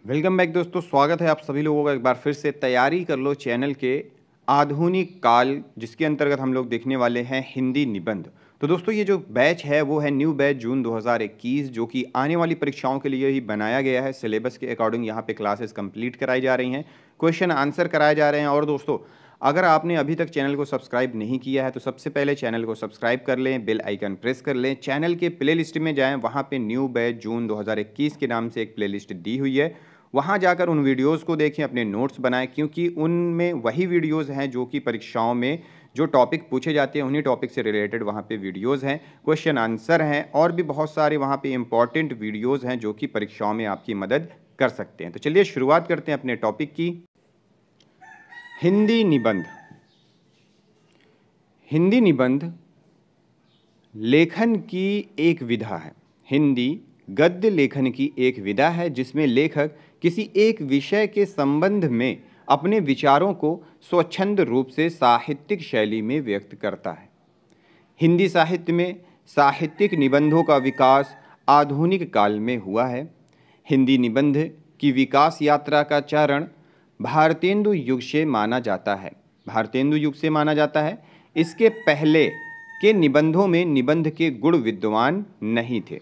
Welcome back दोस्तों, स्वागत है आप सभी लोगों का एक बार फिर से तैयारी कर लो चैनल के आधुनिक काल, जिसके अंतर्गत हम लोग देखने वाले हैं हिंदी निबंध। तो दोस्तों ये जो बैच है वो है न्यू बैच जून 2021, जो कि आने वाली परीक्षाओं के लिए ही बनाया गया है। सिलेबस के अकॉर्डिंग यहाँ पे क्लासेस कंप्लीट कराई जा रही हैं, क्वेश्चन आंसर कराए जा रहे हैं। और दोस्तों अगर आपने अभी तक चैनल को सब्सक्राइब नहीं किया है तो सबसे पहले चैनल को सब्सक्राइब कर लें, बेल आइकन प्रेस कर लें, चैनल के प्लेलिस्ट में जाएं, वहाँ पे न्यू बैच जून 2021 के नाम से एक प्लेलिस्ट दी हुई है। वहाँ जाकर उन वीडियोज़ को देखें, अपने नोट्स बनाएं, क्योंकि उनमें वही वीडियोज़ हैं जो कि परीक्षाओं में जो टॉपिक पूछे जाते हैं उन्हीं टॉपिक से रिलेटेड वहाँ पे वीडियोज़ हैं, क्वेश्चन आंसर हैं और भी बहुत सारे वहाँ पे इंपॉर्टेंट वीडियोज़ हैं जो कि परीक्षाओं में आपकी मदद कर सकते हैं। तो चलिए शुरुआत करते हैं अपने टॉपिक की। हिंदी निबंध। हिंदी निबंध लेखन की एक विधा है। हिंदी गद्य लेखन की एक विधा है जिसमें लेखक किसी एक विषय के संबंध में अपने विचारों को स्वच्छंद रूप से साहित्यिक शैली में व्यक्त करता है। हिंदी साहित्य में साहित्यिक निबंधों का विकास आधुनिक काल में हुआ है। हिंदी निबंध की विकास यात्रा का चरण भारतेंदु युग से माना जाता है। भारतेंदु युग से माना जाता है। इसके पहले के निबंधों में निबंध के गुण विद्वान नहीं थे।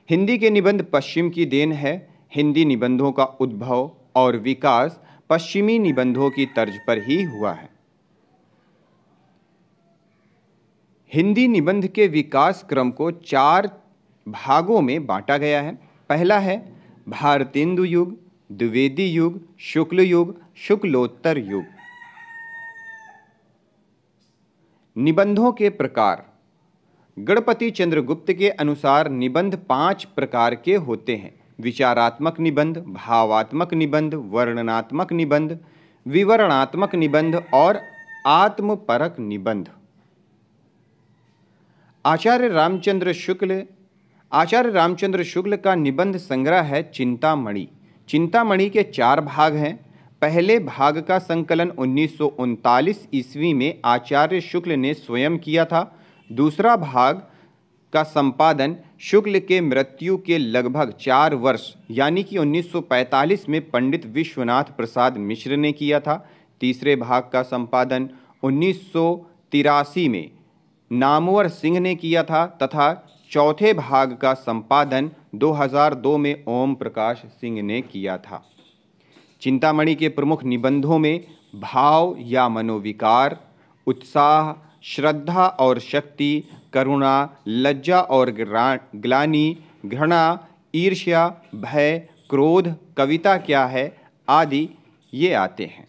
हिंदी के निबंध पश्चिम की देन है। हिंदी निबंधों का उद्भव और विकास पश्चिमी निबंधों की तर्ज पर ही हुआ है। हिंदी निबंध के विकास क्रम को 4 भागों में बांटा गया है। पहला है भारतेंदु युग, द्विवेदी युग, शुक्ल युग, शुक्लोत्तर युग। निबंधों के प्रकार। गणपति चंद्रगुप्त के अनुसार निबंध 5 प्रकार के होते हैं: विचारात्मक निबंध, भावात्मक निबंध, वर्णनात्मक निबंध, विवरणात्मक निबंध और आत्मपरक निबंध। आचार्य रामचंद्र शुक्ल का निबंध संग्रह है चिंतामणि। चिंतामणि के 4 भाग हैं। पहले भाग का संकलन 1939 ईस्वी में आचार्य शुक्ल ने स्वयं किया था। दूसरा भाग का संपादन शुक्ल के मृत्यु के लगभग 4 वर्ष यानी कि 1945 में पंडित विश्वनाथ प्रसाद मिश्र ने किया था। तीसरे भाग का संपादन 1983 में नामवर सिंह ने किया था तथा चौथे भाग का संपादन 2002 में ओम प्रकाश सिंह ने किया था। चिंतामणि के प्रमुख निबंधों में भाव या मनोविकार, उत्साह, श्रद्धा और शक्ति, करुणा, लज्जा और ग्लानि, घृणा, ईर्ष्या, भय, क्रोध, कविता क्या है आदि ये आते हैं।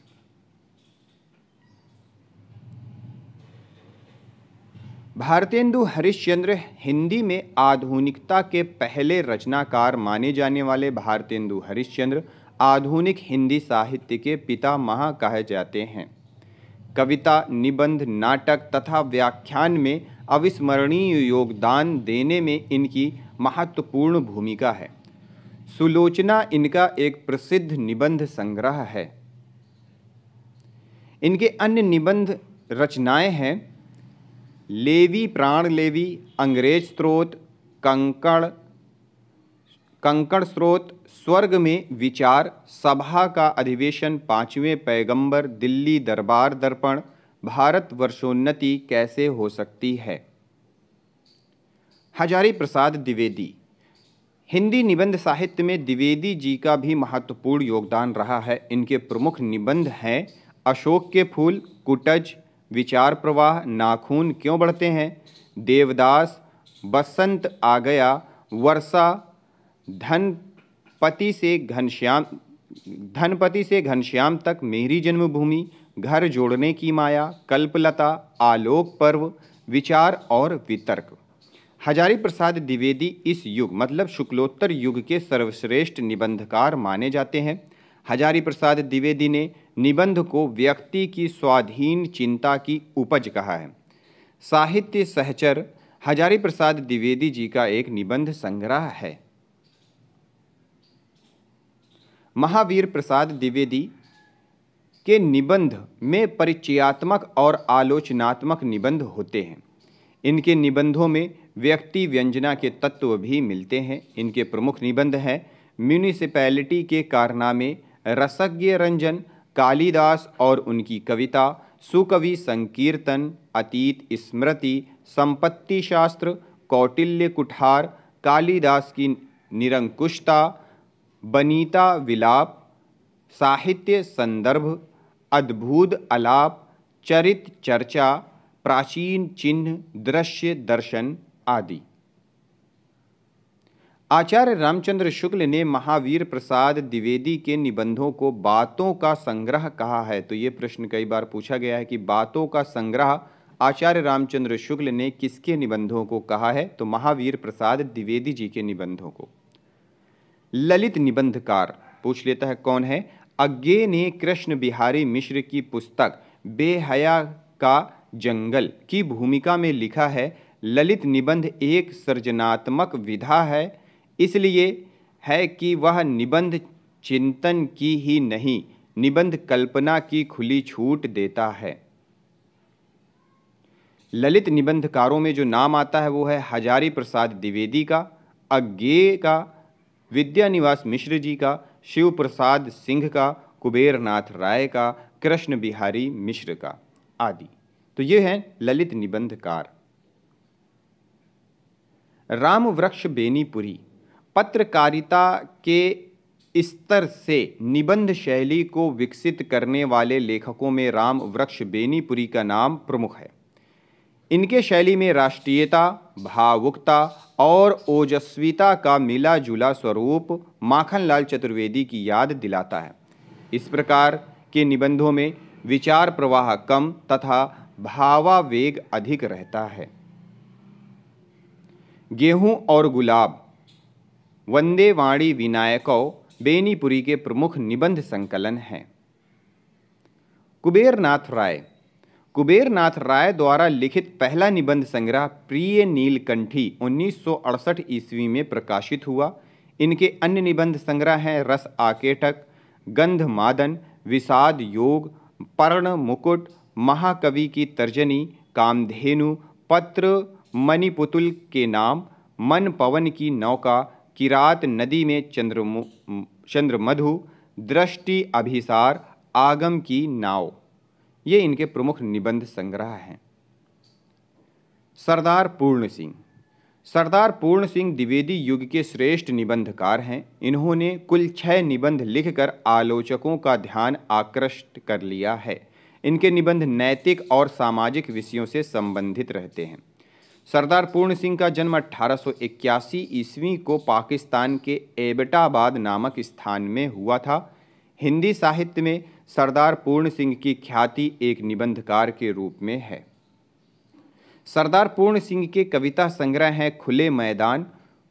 भारतेंदु हरिश्चंद्र हिंदी में आधुनिकता के पहले रचनाकार माने जाने वाले भारतेंदु हरिश्चंद्र आधुनिक हिंदी साहित्य के पितामह कहे जाते हैं। कविता, निबंध, नाटक तथा व्याख्यान में अविस्मरणीय योगदान देने में इनकी महत्वपूर्ण भूमिका है। सुलोचना इनका एक प्रसिद्ध निबंध संग्रह है। इनके अन्य निबंध रचनाएं हैं लेवी प्राण लेवी, अंग्रेज स्रोत, कंकड़ स्रोत, स्वर्ग में विचार, सभा का अधिवेशन, 5वें पैगंबर, दिल्ली दरबार दर्पण, भारत वर्षोन्नति कैसे हो सकती है। हजारी प्रसाद द्विवेदी। हिंदी निबंध साहित्य में द्विवेदी जी का भी महत्वपूर्ण योगदान रहा है। इनके प्रमुख निबंध हैं अशोक के फूल, कुटज, विचार प्रवाह, नाखून क्यों बढ़ते हैं, देवदास, बसंत आ गया, वर्षा, धनपति से घनश्याम तक, मेरी जन्मभूमि, घर जोड़ने की माया, कल्पलता, आलोक पर्व, विचार और वितर्क। हजारी प्रसाद द्विवेदी इस युग मतलब शुक्लोत्तर युग के सर्वश्रेष्ठ निबंधकार माने जाते हैं। हजारी प्रसाद द्विवेदी ने निबंध को व्यक्ति की स्वाधीन चिंता की उपज कहा है। साहित्य सहचर हजारी प्रसाद द्विवेदी जी का एक निबंध संग्रह है। महावीर प्रसाद द्विवेदी के निबंध में परिचयात्मक और आलोचनात्मक निबंध होते हैं। इनके निबंधों में व्यक्ति व्यंजना के तत्व भी मिलते हैं। इनके प्रमुख निबंध हैं म्यूनिसिपैलिटी के कारनामे, रसज्ञ रंजन, कालिदास और उनकी कविता, सुकवि संकीर्तन, अतीत स्मृति, संपत्ति शास्त्र, कौटिल्य कुठार, कालिदास की निरंकुशता, बनीता विलाप, साहित्य संदर्भ, अद्भुत आलाप, चरित चर्चा, प्राचीन चिन्ह, दृश्य दर्शन आदि। आचार्य रामचंद्र शुक्ल ने महावीर प्रसाद द्विवेदी के निबंधों को बातों का संग्रह कहा है। तो ये प्रश्न कई बार पूछा गया है कि बातों का संग्रह आचार्य रामचंद्र शुक्ल ने किसके निबंधों को कहा है? तो महावीर प्रसाद द्विवेदी जी के निबंधों को। ललित निबंधकार पूछ लेता है कौन है? अज्ञे ने कृष्ण बिहारी मिश्र की पुस्तक बेहया का जंगल की भूमिका में लिखा है, ललित निबंध एक सृजनात्मक विधा है, इसलिए है कि वह निबंध चिंतन की ही नहीं, निबंध कल्पना की खुली छूट देता है। ललित निबंधकारों में जो नाम आता है वो है हजारी प्रसाद द्विवेदी का, अज्ञेय का, विद्यानिवास मिश्र जी का, शिव प्रसाद सिंह का, कुबेरनाथ राय का, कृष्ण बिहारी मिश्र का आदि। तो ये हैं ललित निबंधकार। राम वृक्ष बेनीपुरी पत्रकारिता के स्तर से निबंध शैली को विकसित करने वाले लेखकों में राम वृक्ष बेनीपुरी का नाम प्रमुख है। इनके शैली में राष्ट्रीयता, भावुकता और ओजस्विता का मिला जुला स्वरूप माखनलाल चतुर्वेदी की याद दिलाता है। इस प्रकार के निबंधों में विचार प्रवाह कम तथा भावावेग अधिक रहता है। गेहूं और गुलाब वंदे वाणी विनायको बेनीपुरी के प्रमुख निबंध संकलन हैं। कुबेरनाथ राय द्वारा लिखित पहला निबंध संग्रह प्रिय नीलकंठी 1968 ईस्वी में प्रकाशित हुआ। इनके अन्य निबंध संग्रह हैं रस आकेटक, गंध मादन, विषाद योग, पर्ण मुकुट, महाकवि की तर्जनी, कामधेनु, पत्र मणिपुतुल के नाम, मन पवन की नौका, किरात नदी में चंद्रमधु, दृष्टि अभिसार, आगम की नाव, ये इनके प्रमुख निबंध संग्रह हैं। सरदार पूर्ण सिंह द्विवेदी युग के श्रेष्ठ निबंधकार हैं। इन्होंने कुल 6 निबंध लिखकर आलोचकों का ध्यान आकृष्ट कर लिया है। इनके निबंध नैतिक और सामाजिक विषयों से संबंधित रहते हैं। सरदार पूर्ण सिंह का जन्म 1881 ईस्वी को पाकिस्तान के एबटाबाद नामक स्थान में हुआ था। हिंदी साहित्य में सरदार पूर्ण सिंह की ख्याति एक निबंधकार के रूप में है। सरदार पूर्ण सिंह के कविता संग्रह हैं खुले मैदान,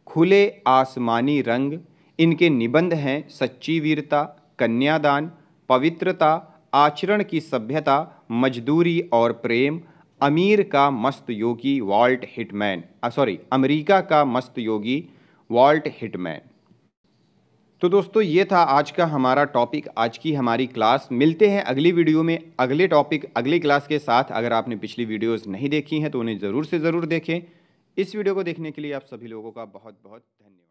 खुले आसमानी रंग। इनके निबंध हैं सच्ची वीरता, कन्यादान, पवित्रता, आचरण की सभ्यता, मजदूरी और प्रेम, अमेरिका का मस्त योगी वॉल्ट हिटमैन। तो दोस्तों ये था आज का हमारा टॉपिक, आज की हमारी क्लास। मिलते हैं अगली वीडियो में अगले टॉपिक अगली क्लास के साथ। अगर आपने पिछली वीडियोस नहीं देखी हैं तो उन्हें ज़रूर से ज़रूर देखें। इस वीडियो को देखने के लिए आप सभी लोगों का बहुत बहुत धन्यवाद।